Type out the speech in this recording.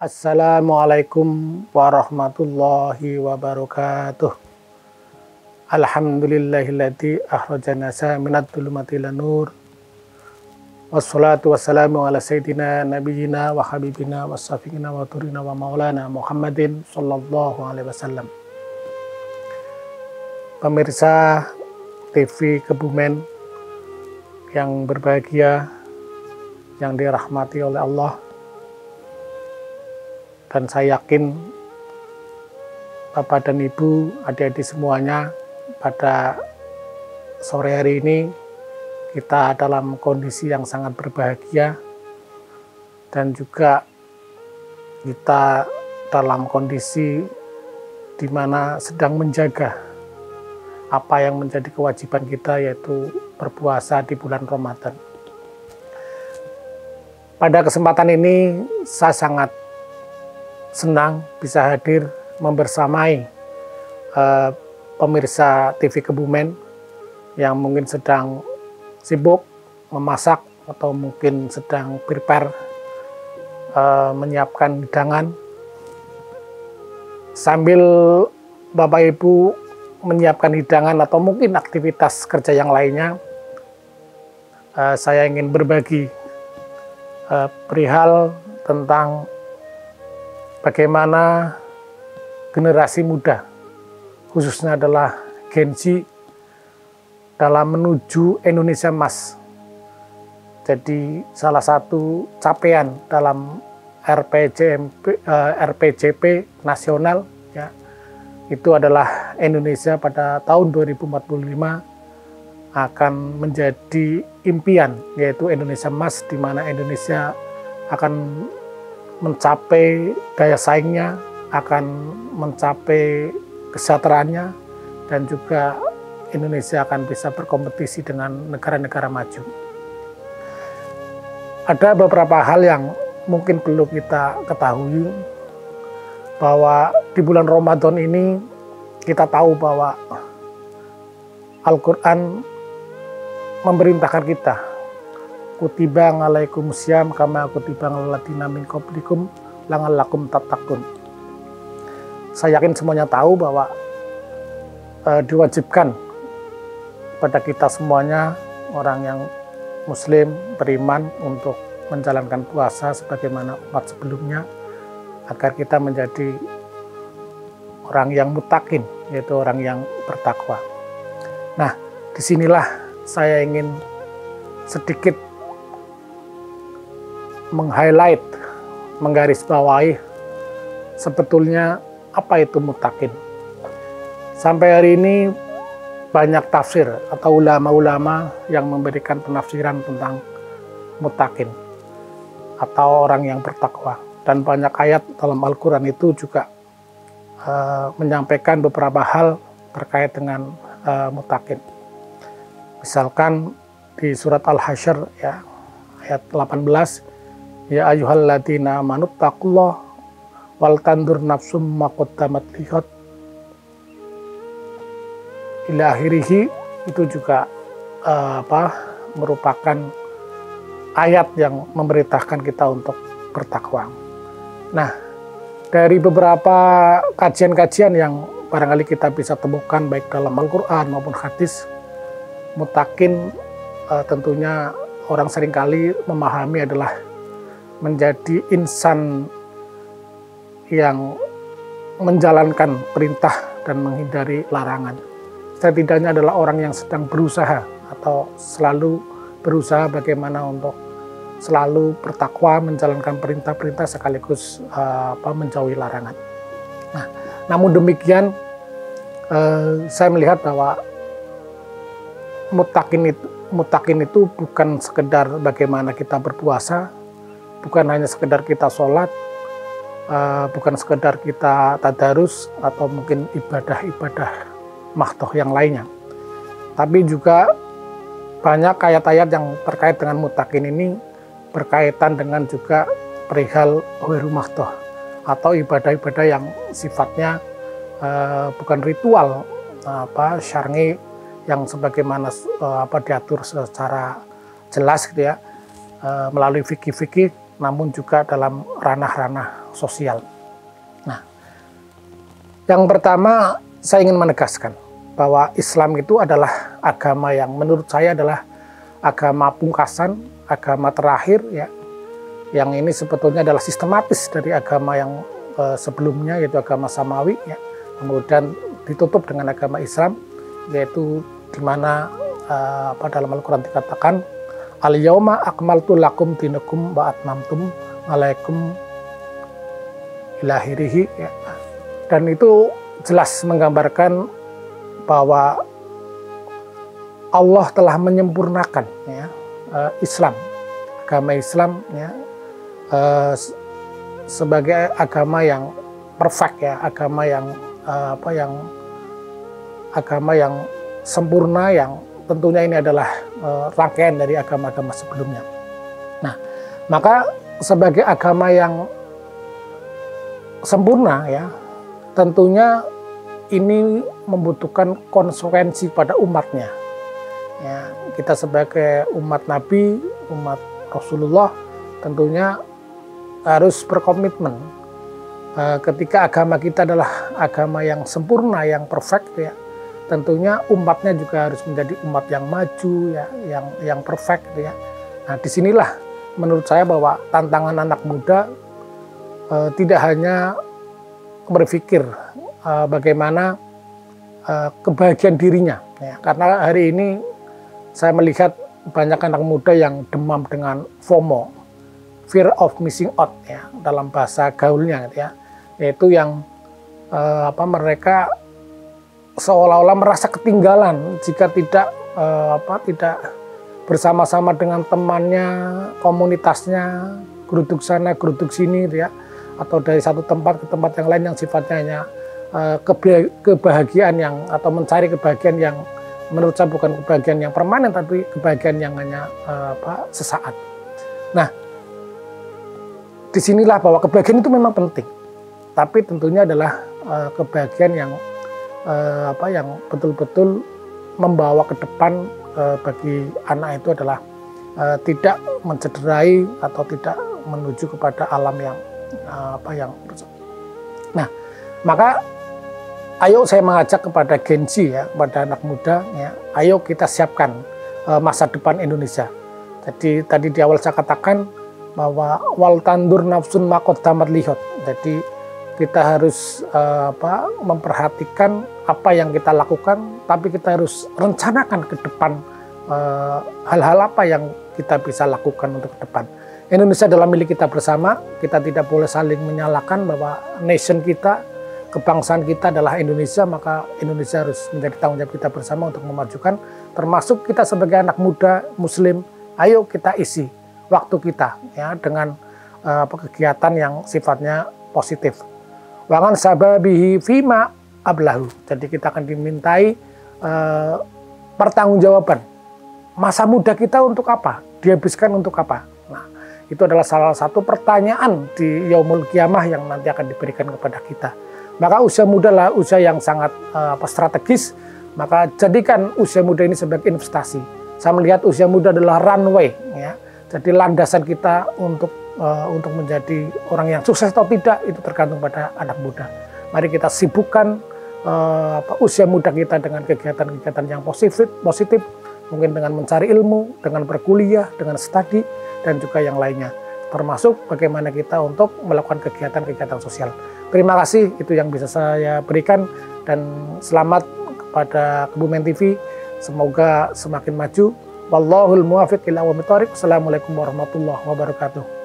Assalamualaikum warahmatullahi wabarakatuh. Alhamdulillahilladzi akhrajana minadz dzulumati ilan nur. Wassalatu wassalamu ala sayyidina nabiyyina wa habibina wa syafiqina wa turina wa maulana Muhammadin sallallahu alaihi wasallam. Pemirsa TV Kebumen yang berbahagia, yang dirahmati oleh Allah, dan saya yakin Bapak dan Ibu, adik-adik semuanya, pada sore hari ini kita dalam kondisi yang sangat berbahagia, dan juga kita dalam kondisi di mana sedang menjaga apa yang menjadi kewajiban kita, yaitu berpuasa di bulan Ramadan. Pada kesempatan ini saya sangat senang bisa hadir membersamai pemirsa TV Kebumen yang mungkin sedang sibuk memasak atau mungkin sedang prepare menyiapkan hidangan, sambil Bapak Ibu menyiapkan hidangan atau mungkin aktivitas kerja yang lainnya. Saya ingin berbagi perihal tentang bagaimana generasi muda, khususnya adalah Gen Z, dalam menuju Indonesia Emas. Jadi salah satu capaian dalam RPJP nasional, ya, itu adalah Indonesia pada tahun 2045 akan menjadi impian, yaitu Indonesia Emas, di mana Indonesia akan mencapai daya saingnya, akan mencapai kesejahteraannya, dan juga Indonesia akan bisa berkompetisi dengan negara-negara maju. Ada beberapa hal yang mungkin perlu kita ketahui, bahwa di bulan Ramadan ini kita tahu bahwa Al-Quran memerintahkan kita, kutiba alaikumusiyam kama kutiba alal ladzina min qablikum la'allakum tattaqun. Saya yakin semuanya tahu bahwa diwajibkan pada kita semuanya, orang yang muslim beriman, untuk menjalankan puasa sebagaimana umat sebelumnya, agar kita menjadi orang yang muttaqin, yaitu orang yang bertakwa. Nah, disinilah saya ingin sedikit meng-highlight, menggarisbawahi sebetulnya apa itu muttaqin. Sampai hari ini banyak tafsir atau ulama-ulama yang memberikan penafsiran tentang muttaqin atau orang yang bertakwa, dan banyak ayat dalam Al-Quran itu juga menyampaikan beberapa hal terkait dengan muttaqin. Misalkan di surat Al-Hasyr, ya, ayat 18, ya ayyuhalladzina amanu taqullaha wal tandur nafsum ma qaddamat lighad, ila akhirih. Itu juga merupakan ayat yang memerintahkan kita untuk bertakwa. Nah, dari beberapa kajian-kajian yang barangkali kita bisa temukan baik dalam Al-Quran maupun hadis, muttaqin tentunya orang seringkali memahami adalah menjadi insan yang menjalankan perintah dan menghindari larangan. Setidaknya adalah orang yang sedang berusaha atau selalu berusaha bagaimana untuk selalu bertakwa, menjalankan perintah-perintah sekaligus menjauhi larangan. Nah, namun demikian saya melihat bahwa muttaqin itu bukan sekedar bagaimana kita berpuasa, bukan hanya sekedar kita sholat, bukan sekedar kita tadarus atau mungkin ibadah-ibadah mahdoh yang lainnya, tapi juga banyak ayat-ayat yang terkait dengan muttaqin ini berkaitan dengan juga perihal ghairu mahdoh atau ibadah-ibadah yang sifatnya bukan ritual syar'i yang sebagaimana diatur secara jelas gitu ya, melalui fikih-fikih, namun juga dalam ranah-ranah sosial. Nah, yang pertama saya ingin menegaskan bahwa Islam itu adalah agama yang menurut saya adalah agama pungkasan, agama terakhir ya. Yang ini sebetulnya adalah sistematis dari agama yang sebelumnya, yaitu agama Samawi ya. Kemudian ditutup dengan agama Islam, yaitu di mana dalam Al-Quran dikatakan al-yauma akmaltu lakum dinakum wa atmamtum alaikum ilahirihi ya. Dan itu jelas menggambarkan bahwa Allah telah menyempurnakan ya, Islam, agama Islam ya, sebagai agama yang perfect ya, agama yang agama yang sempurna, yang tentunya ini adalah rangkaian dari agama-agama sebelumnya. Nah, maka sebagai agama yang sempurna ya, tentunya ini membutuhkan konsekuensi pada umatnya. Ya, kita sebagai umat Nabi, umat Rasulullah, tentunya harus berkomitmen. Ketika agama kita adalah agama yang sempurna, yang perfect ya, tentunya umatnya juga harus menjadi umat yang maju ya, yang perfect ya. Nah, disinilah menurut saya bahwa tantangan anak muda tidak hanya berpikir bagaimana kebahagiaan dirinya ya. Karena hari ini saya melihat banyak anak muda yang demam dengan FOMO, fear of missing out ya, dalam bahasa gaulnya gitu ya, yaitu yang mereka seolah-olah merasa ketinggalan jika tidak tidak bersama-sama dengan temannya, komunitasnya, geruduk sana geruduk sini gitu ya, atau dari satu tempat ke tempat yang lain yang sifatnya hanya kebahagiaan yang, atau mencari kebahagiaan yang menurut saya bukan kebahagiaan yang permanen, tapi kebahagiaan yang hanya sesaat. Nah, disinilah bahwa kebahagiaan itu memang penting, tapi tentunya adalah kebahagiaan yang yang betul-betul membawa ke depan bagi anak itu adalah tidak mencederai atau tidak menuju kepada alam yang Nah, maka ayo saya mengajak kepada Gen Z ya, kepada anak muda ya, ayo kita siapkan masa depan Indonesia. Jadi tadi di awal saya katakan bahwa wal tandur nafsun maqaddamat lihot. Jadi kita harus memperhatikan apa yang kita lakukan, tapi kita harus rencanakan ke depan hal-hal apa yang kita bisa lakukan untuk ke depan. Indonesia adalah milik kita bersama, kita tidak boleh saling menyalahkan bahwa nation kita, kebangsaan kita adalah Indonesia, maka Indonesia harus menjadi tanggung jawab kita bersama untuk memajukan, termasuk kita sebagai anak muda Muslim, ayo kita isi waktu kita ya dengan kegiatan yang sifatnya positif. Wangan sababihi fima ablahu. Jadi kita akan dimintai pertanggungjawaban. Masa muda kita untuk apa? Dihabiskan untuk apa? Nah, itu adalah salah satu pertanyaan di Yaumul Qiyamah yang nanti akan diberikan kepada kita. Maka usia muda adalah usia yang sangat strategis. Maka jadikan usia muda ini sebagai investasi. Saya melihat usia muda adalah runway, ya. Jadi landasan kita untuk menjadi orang yang sukses atau tidak itu tergantung pada anak muda. Mari kita sibukkan usia muda kita dengan kegiatan-kegiatan yang positif, mungkin dengan mencari ilmu, dengan berkuliah, dengan studi, dan juga yang lainnya. Termasuk bagaimana kita untuk melakukan kegiatan-kegiatan sosial. Terima kasih, itu yang bisa saya berikan, dan selamat kepada Kebumen TV. Semoga semakin maju. Wallahul muwaffiq ila aqwamit thoriq. Assalamualaikum warahmatullahi wabarakatuh.